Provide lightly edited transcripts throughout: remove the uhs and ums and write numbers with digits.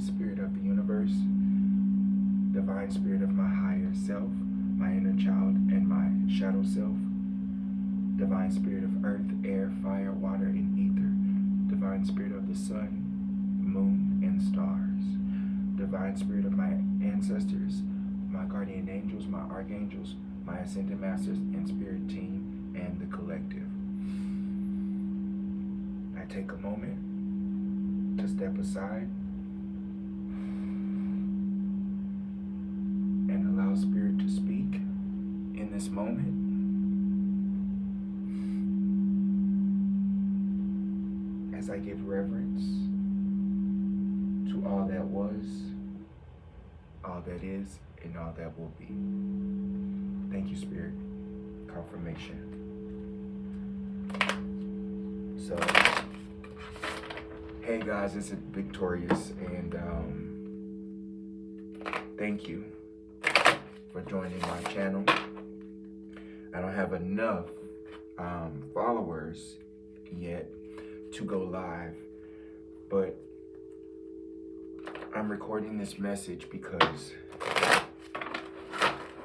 Spirit of the universe, divine spirit of my higher self, my inner child, and my shadow self, divine spirit of earth, air, fire, water, and ether, divine spirit of the sun, moon, and stars, divine spirit of my ancestors, my guardian angels, my archangels, my ascended masters, and spirit team, and the collective. I take a moment to step aside and allow spirit to speak in this moment. As I give reverence to all that was, all that is, and all that will be. Thank you, Spirit. Confirmation. So, hey guys, it's Victorious, and thank you for joining my channel. I don't have enough followers yet to go live, but I'm recording this message because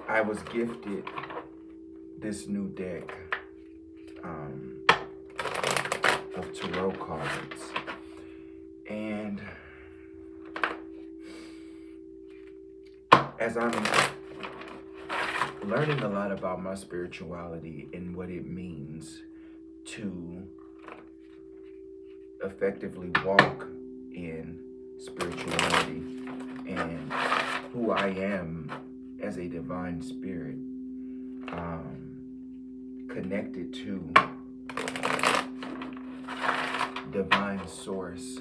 I was gifted this new deck of tarot cards, and as I'm learning a lot about my spirituality and what it means to effectively walk in spirituality and who I am as a divine spirit, connected to divine source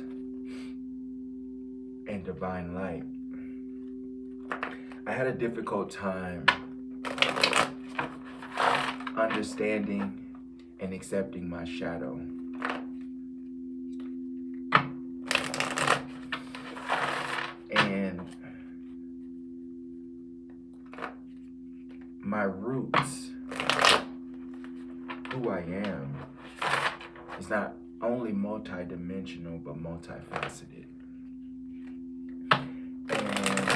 and divine light. I had a difficult time understanding and accepting my shadow. And my roots, who I am, is not only multidimensional but multifaceted. And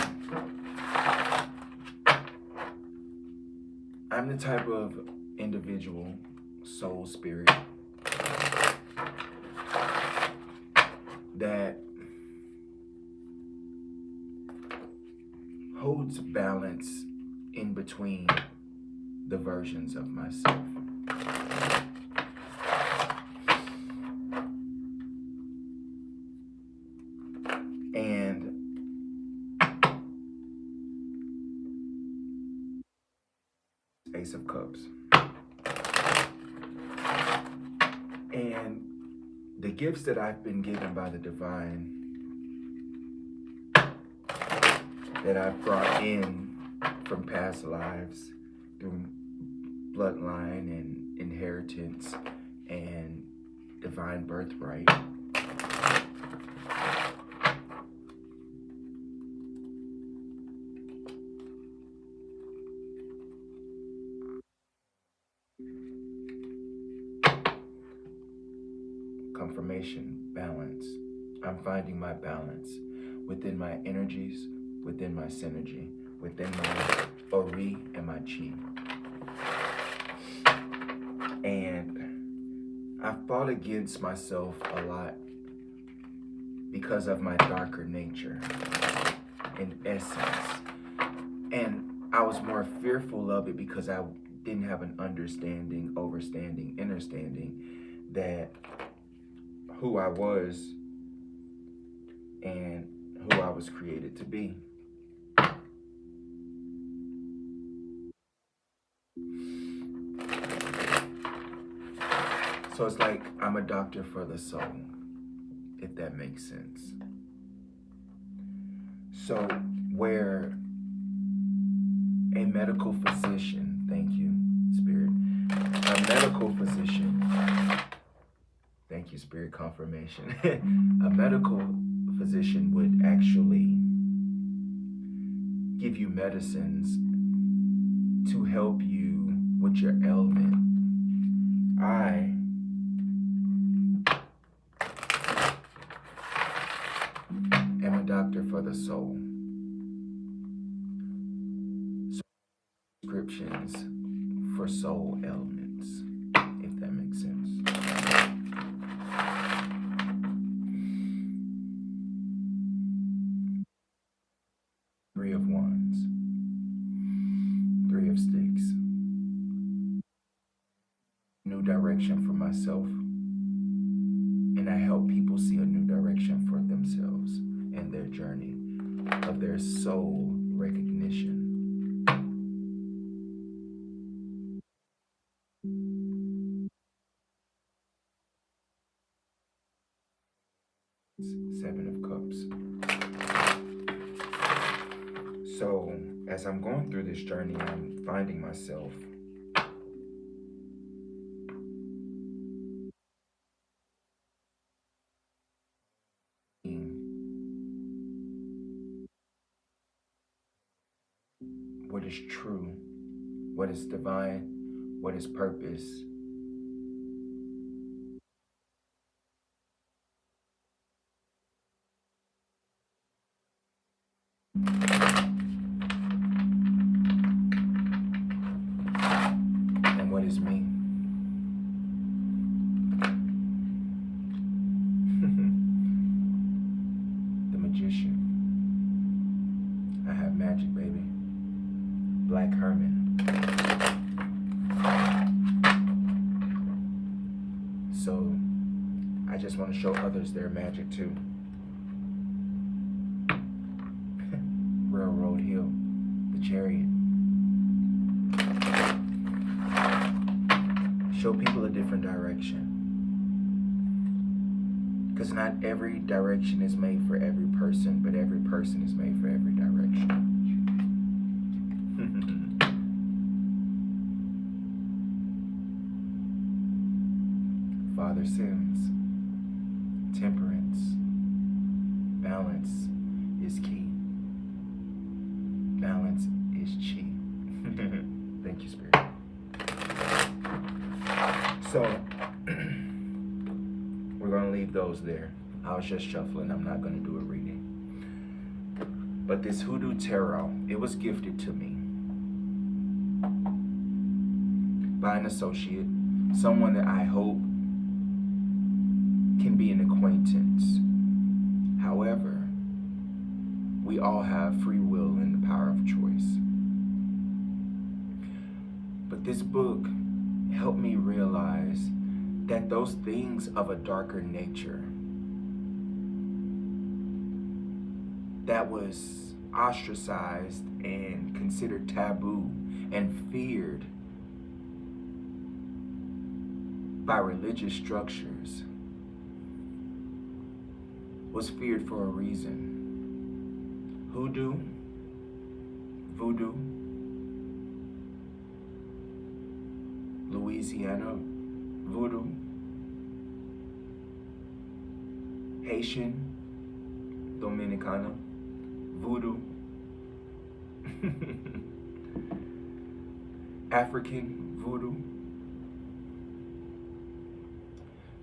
I'm the type of individual, soul spirit, that holds balance in between the versions of myself. And Ace of Cups. And the gifts that I've been given by the divine, that I've brought in from past lives through bloodline and inheritance and divine birthright, confirmation, balance. I'm finding my balance within my energies, within my synergy, within my Ori and my Chi. And I fought against myself a lot because of my darker nature, in essence. And I was more fearful of it because I didn't have an understanding, overstanding, understanding that who I was and who I was created to be. So it's like I'm a doctor for the soul, if that makes sense. So where a medical physician, thank you, Spirit, a medical physician, thank you, Spirit, confirmation, a medical physician would actually give you medicines to help you with your ailment. I am a doctor for the soul. Descriptions for soul elements, if that makes sense. Three of Wands, Three of Sticks, new direction for myself, and I help people see a new direction for themselves and their journey of their soul recognition. Seven of Cups. So, as I'm going through this journey, I'm finding myself what is true, what is divine, what is purpose. And what is me. The Magician. I have magic, baby. Black Herman. So I just want to show others their magic too. Railroad Hill, the Chariot. Show people a different direction. Because not every direction is made for every person, but every person is made for every direction. Father Sins. Temperance. Balance is key. Balance is chi. Thank you, Spirit. So, we're going to leave those there. I was just shuffling. I'm not going to do a reading. But this Hoodoo Tarot, it was gifted to me by an associate, someone that I hope can be an acquaintance. However, we all have free will and the power of choice. But this book helped me realize that those things of a darker nature that was ostracized and considered taboo and feared by religious structures was feared for a reason. Hoodoo, voodoo, Louisiana voodoo, Haitian, Dominicana voodoo, African voodoo.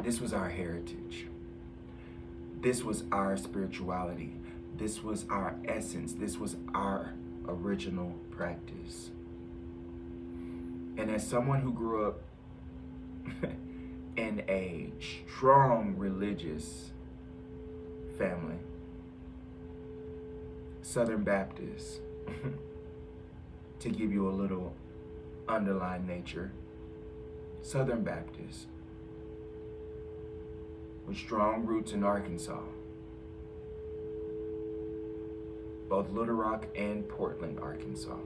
This was our heritage. This was our spirituality. This was our essence. This was our original practice. And as someone who grew up in a strong religious family, Southern Baptist, to give you a little underlying nature, Southern Baptist, with strong roots in Arkansas, both Little Rock and Portland, Arkansas.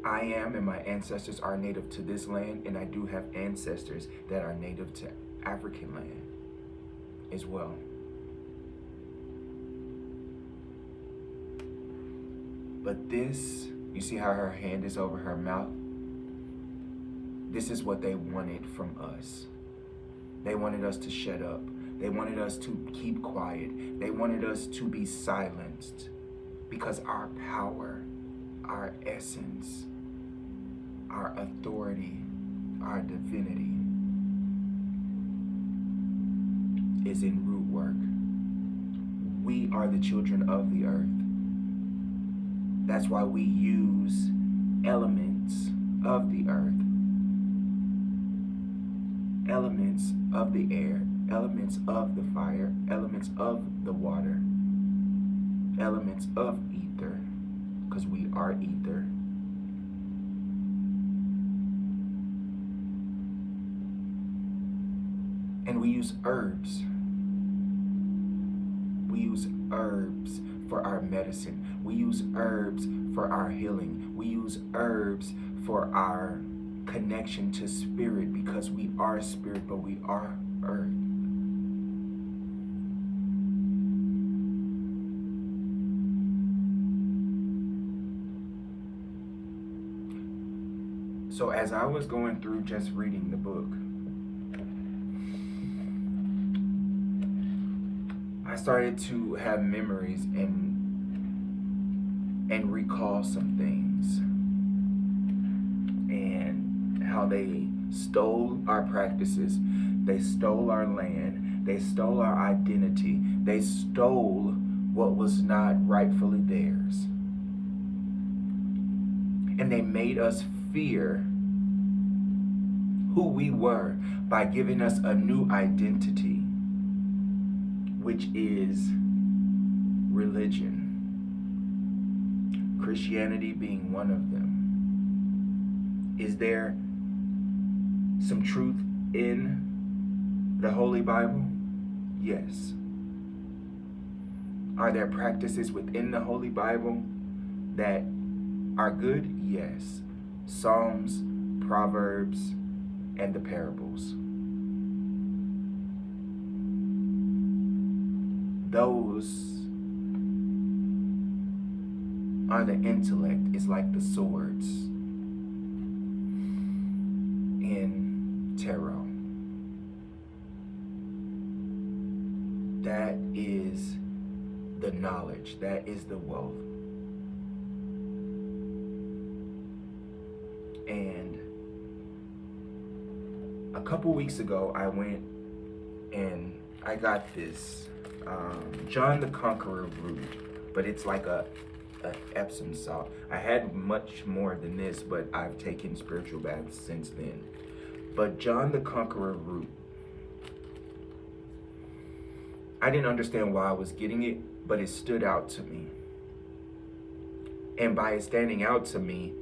I am and my ancestors are native to this land, and I do have ancestors that are native to African land as well. But this, you see how her hand is over her mouth? This is what they wanted from us. They wanted us to shut up. They wanted us to keep quiet. They wanted us to be silenced because our power, our essence, our authority, our divinity is in root work. We are the children of the earth. That's why we use elements of the earth, elements of the air, elements of the fire, elements of the water, elements of ether, because we are ether. And we use herbs. We use herbs for our medicine. We use herbs for our healing. We use herbs for our connection to spirit, because we are spirit, but we are earth. So as I was going through just reading the book, I started to have memories and recall some things, and how they stole our practices, they stole our land, they stole our identity, they stole what was not rightfully theirs, and they made us fear who we were by giving us a new identity, which is religion. Christianity being one of them. Is there some truth in the Holy Bible? Yes. Are there practices within the Holy Bible that are good? Yes. Psalms, Proverbs, and the parables. Those are the intellect. It's like the swords in tarot. That is the knowledge. That is the wealth. And a couple weeks ago, I went and I got this John the Conqueror root, but it's like a Epsom salt. I had much more than this, but I've taken spiritual baths since then. But John the Conqueror root, I didn't understand why I was getting it, but it stood out to me. And by it standing out to me,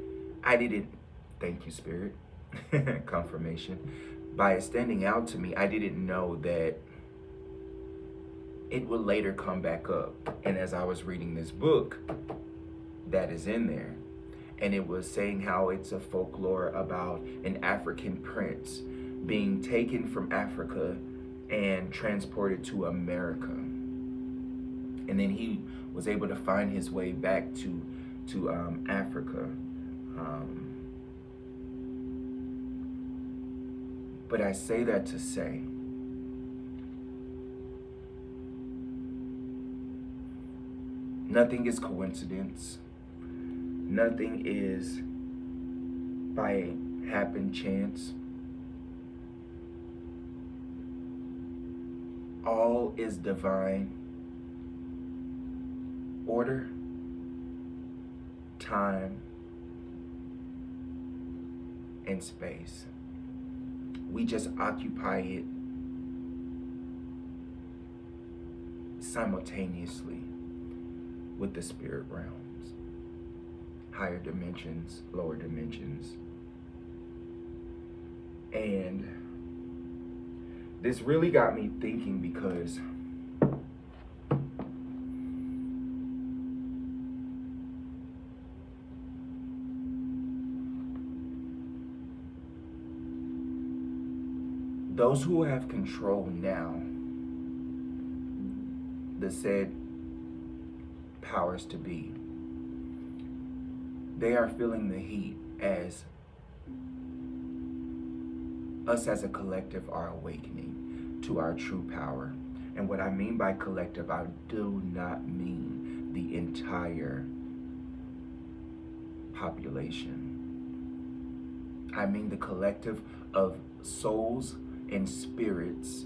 I didn't, thank you, Spirit, confirmation. By it standing out to me, I didn't know that it would later come back up. And as I was reading this book, that is in there. And it was saying how it's a folklore about an African prince being taken from Africa and transported to America. And then he was able to find his way back to Africa. But I say that to say, nothing is coincidence. Nothing is by happen chance. All is divine order, time, and space. We just occupy it simultaneously with the spirit realms, higher dimensions, lower dimensions. And this really got me thinking, because those who have control now, the said powers to be, they are feeling the heat as us as a collective are awakening to our true power. And what I mean by collective, I do not mean the entire population. I mean the collective of souls and spirits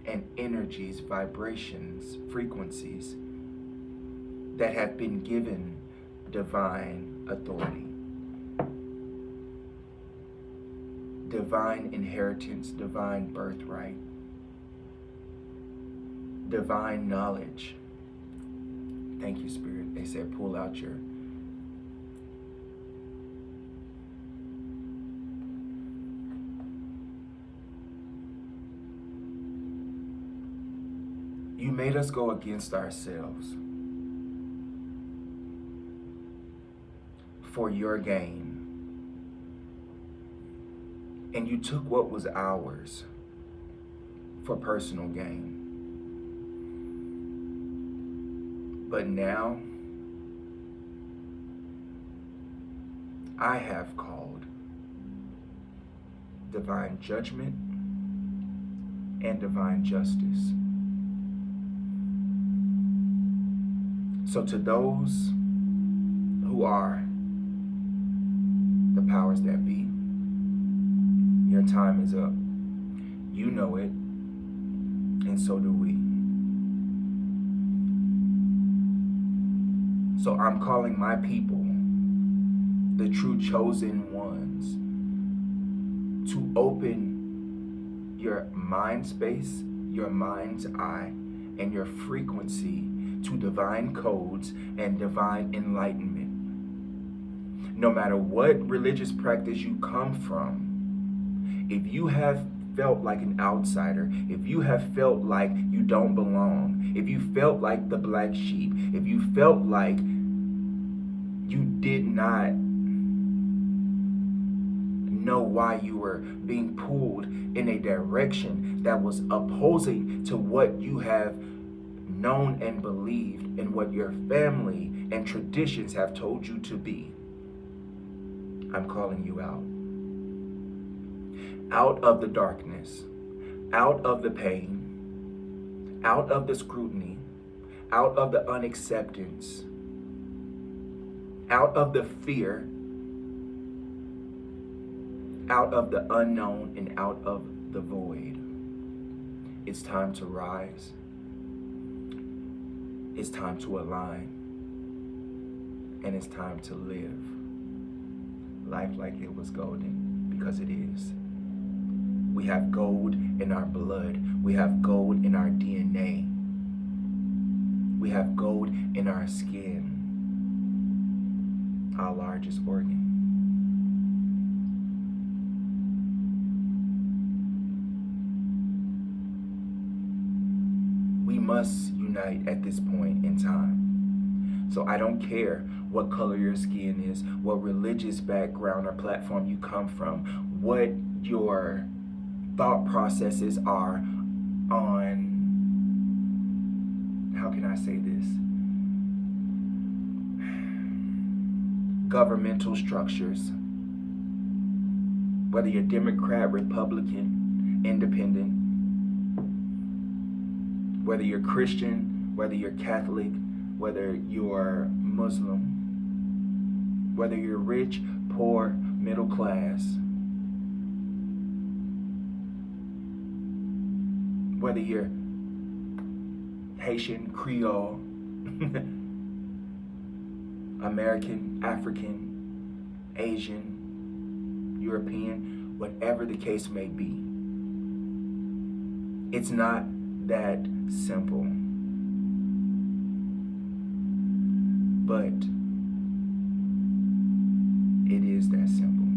and energies, vibrations, frequencies that have been given divine authority, divine inheritance, divine birthright, divine knowledge. Thank you, Spirit. They said pull out your You made us go against ourselves for your gain. And you took what was ours for personal gain. But now I have called divine judgment and divine justice. So to those who are the powers that be, your time is up. You know it, and so do we. So I'm calling my people, the true chosen ones, to open your mind space, your mind's eye, and your frequency to divine codes and divine enlightenment. No matter what religious practice you come from, if you have felt like an outsider, if you have felt like you don't belong, if you felt like the black sheep, if you felt like you did not know why you were being pulled in a direction that was opposing to what you have known and believed and what your family and traditions have told you to be, I'm calling you out. Out of the darkness, out of the pain, out of the scrutiny, out of the unacceptance, out of the fear, out of the unknown, and out of the void. It's time to rise. It's time to align. And it's time to live life like it was golden, because it is. We have gold in our blood. We have gold in our DNA. We have gold in our skin, our largest organ. We must unite at this point in time. So I don't care what color your skin is, what religious background or platform you come from, what your thought processes are on, how can I say this? Governmental structures. Whether you're Democrat, Republican, Independent, whether you're Christian, whether you're Catholic, whether you're Muslim, whether you're rich, poor, middle class, whether you're Haitian, Creole, American, African, Asian, European, whatever the case may be. It's not that simple. But it is that simple.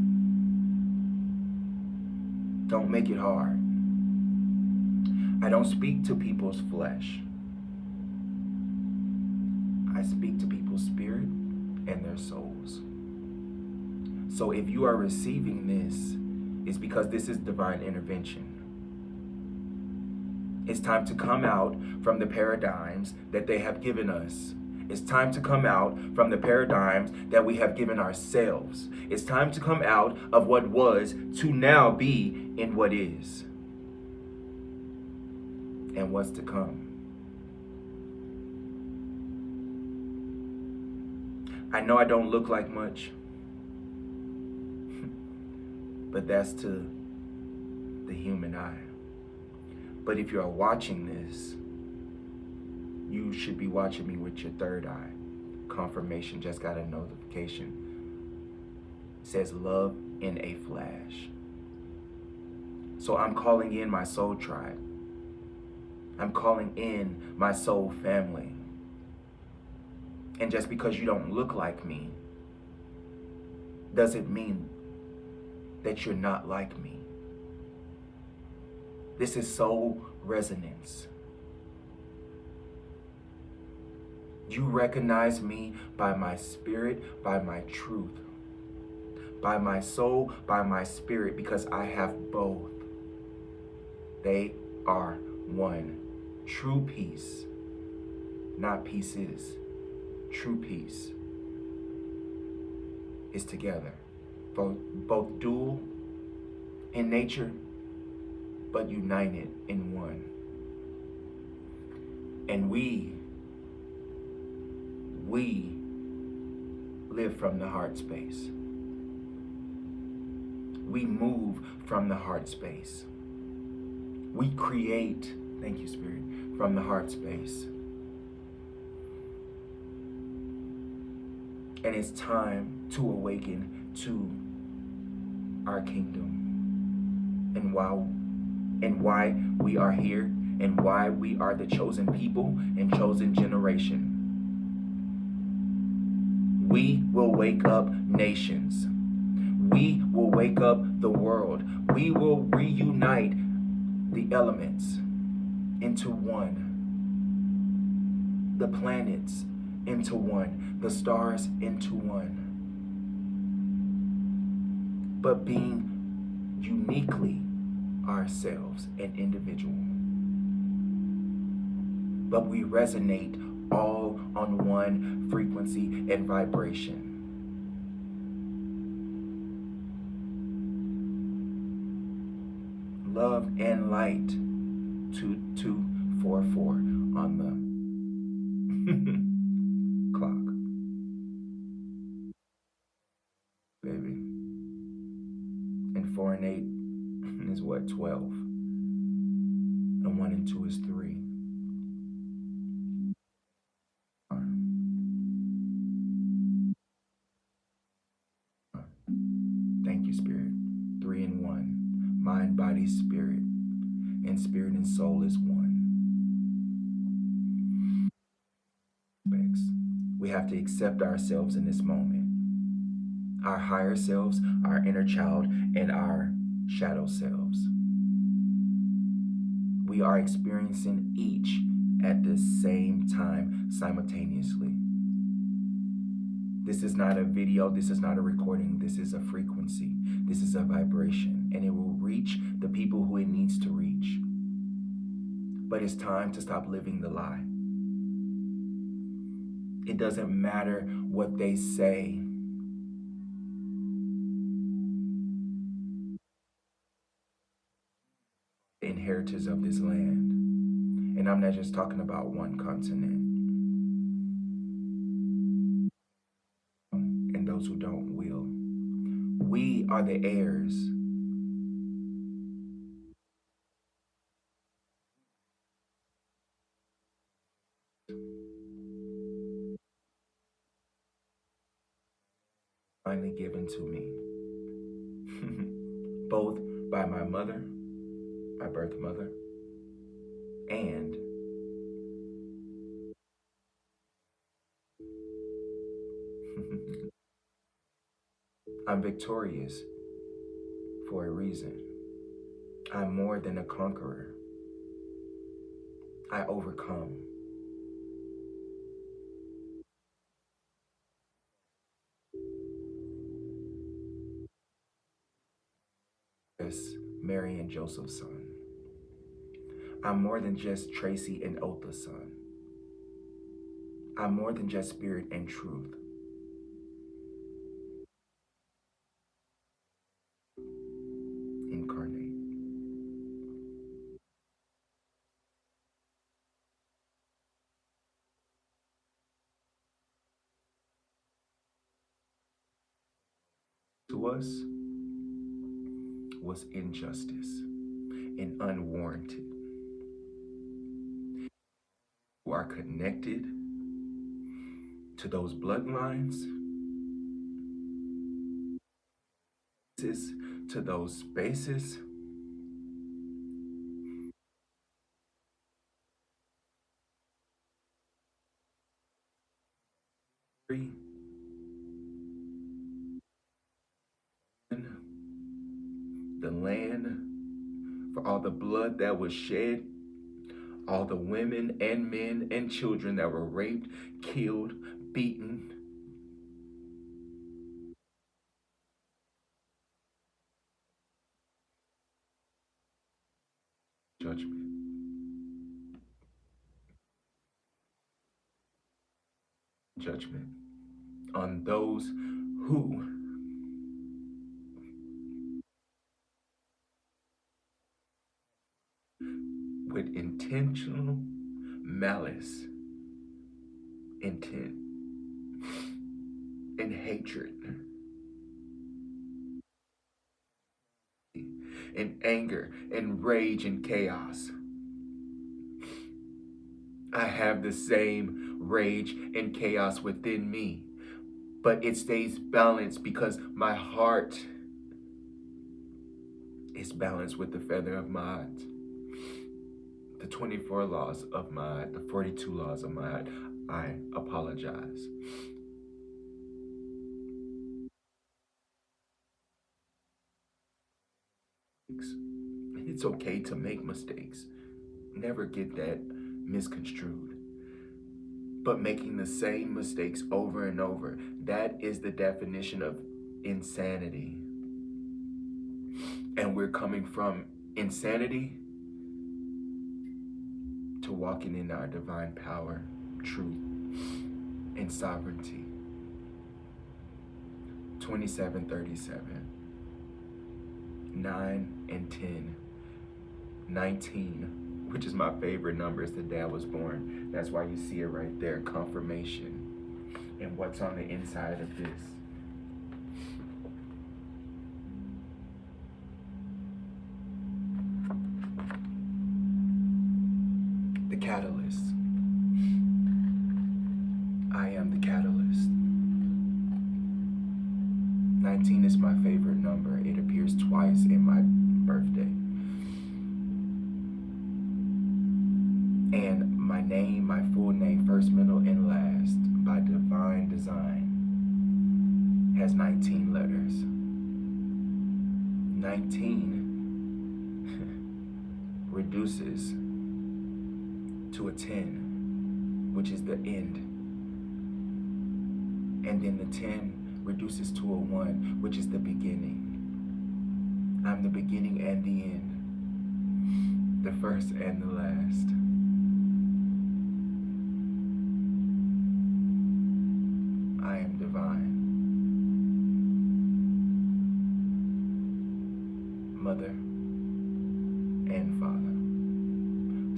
Don't make it hard. I don't speak to people's flesh. I speak to people's spirit and their souls. So if you are receiving this, it's because this is divine intervention. It's time to come out from the paradigms that they have given us. It's time to come out from the paradigms that we have given ourselves. It's time to come out of what was to now be in what is and what's to come. I know I don't look like much, but that's to the human eye. But if you're watching this, you should be watching me with your third eye. Confirmation, just got a notification. It says love in a flash. So I'm calling in my soul tribe. I'm calling in my soul family. And just because you don't look like me doesn't mean that you're not like me. This is soul resonance. You recognize me by my spirit, by my truth, by my soul, by my spirit, because I have both. They are one. True peace, not pieces. True peace is together. Both dual in nature, but united in one. And we live from the heart space. We move from the heart space. We create, thank you, Spirit, from the heart space. And it's time to awaken to our kingdom and why we are here and why we are the chosen people and chosen generation. We will wake up nations. We will wake up the world. We will reunite the elements into one. The planets into one. The stars into one. But being uniquely ourselves and individual. But we resonate all on one frequency and vibration. Love and light, 2244 on the clock, baby. And 4 and 8 is what? 12. And 1 and 2 is 3. Thank you, Spirit. 3 and 1. Mind, body, spirit. And spirit and soul is one. We have to accept ourselves in this moment. Our higher selves, our inner child, and our shadow selves. We are experiencing each at the same time simultaneously. This is not a video, this is not a recording, this is a frequency, this is a vibration, and it will reach the people who it needs to reach. But it's time to stop living the lie. It doesn't matter what they say. Inheritors of this land. And I'm not just talking about one continent. And those who don't will. We are the heirs. Finally given to me. Both by my mother, my birth mother, and I'm victorious for a reason. I'm more than a conqueror. I overcome. Yes, Mary and Joseph's son. I'm more than just Tracy and Otha's son. I'm more than just spirit and truth. Incarnate. To us was injustice and unwarranted. who are connected to those bloodlines, to those spaces, the land, for all the blood that was shed, all the women and men and children that were raped, killed, beaten. Judgment on those who with intentional malice, intent, and hatred, and anger, and rage, and chaos. I have the same rage and chaos within me, but it stays balanced because my heart is balanced with the feather of Ma'at. The 24 laws of Ma'at, the 42 laws of Ma'at. I apologize. It's okay to make mistakes. Never get that misconstrued. But making the same mistakes over and over, that is the definition of insanity. And we're coming from insanity to walking in our divine power, truth, and sovereignty. 27:37, 9 and 10, 19, which is my favorite number, is the day I was born. That's why you see it right there, confirmation. And what's on the inside of this? The catalyst. I am the catalyst. 19 is my favorite number. It appears twice in my birthday. And my name, my full name, first, middle, and last, by divine design, has 19 letters. 19 reduces to a 10, which is the end. And then the 10 reduces to a 1, which is the beginning. I'm the beginning and the end, the first and the last. I am divine. Mother and father,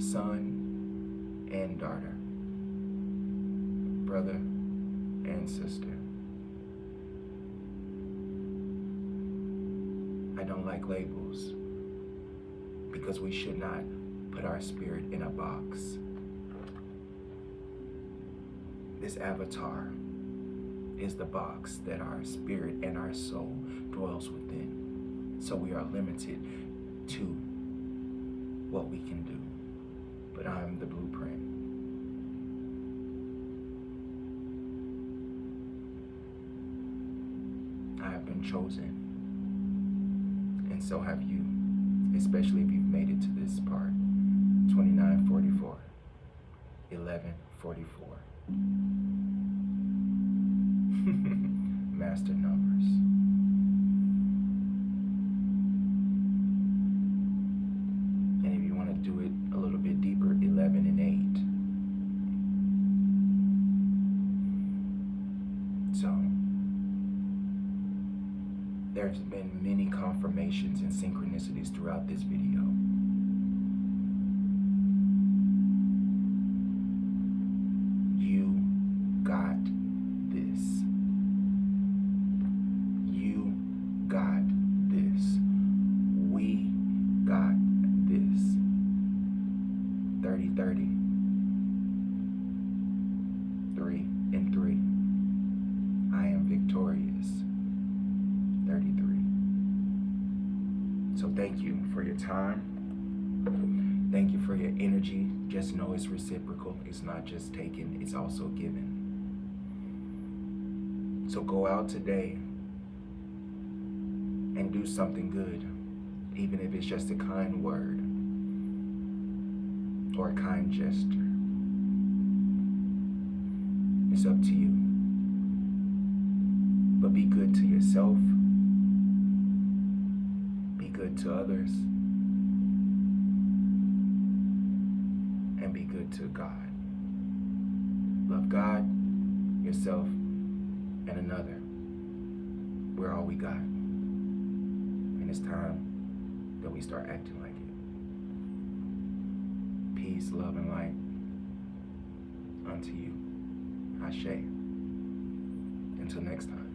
son and daughter, brother and sister. I don't like labels because we should not put our spirit in a box. This avatar is the box that our spirit and our soul dwells within. So we are limited to what we can do. But I'm the blueprint. I have been chosen. And so have you, especially if you've made it to this part. 2944, 1144. Master numbers. And if you want to do it a little bit deeper, 11 and 8. So there's been many confirmations and synchronicities throughout this video. You got this. You got this. We got this. 30-30. time. Thank you for your energy. Just know it's reciprocal. It's not just taken, it's also given. So go out today and do something good, even if it's just a kind word or a kind gesture. It's up to you. But be good to yourself. Be good to others. And be good to God. Love God, yourself, and another. We're all we got. And it's time that we start acting like it. Peace, love, and light unto you. Ashe. Until next time.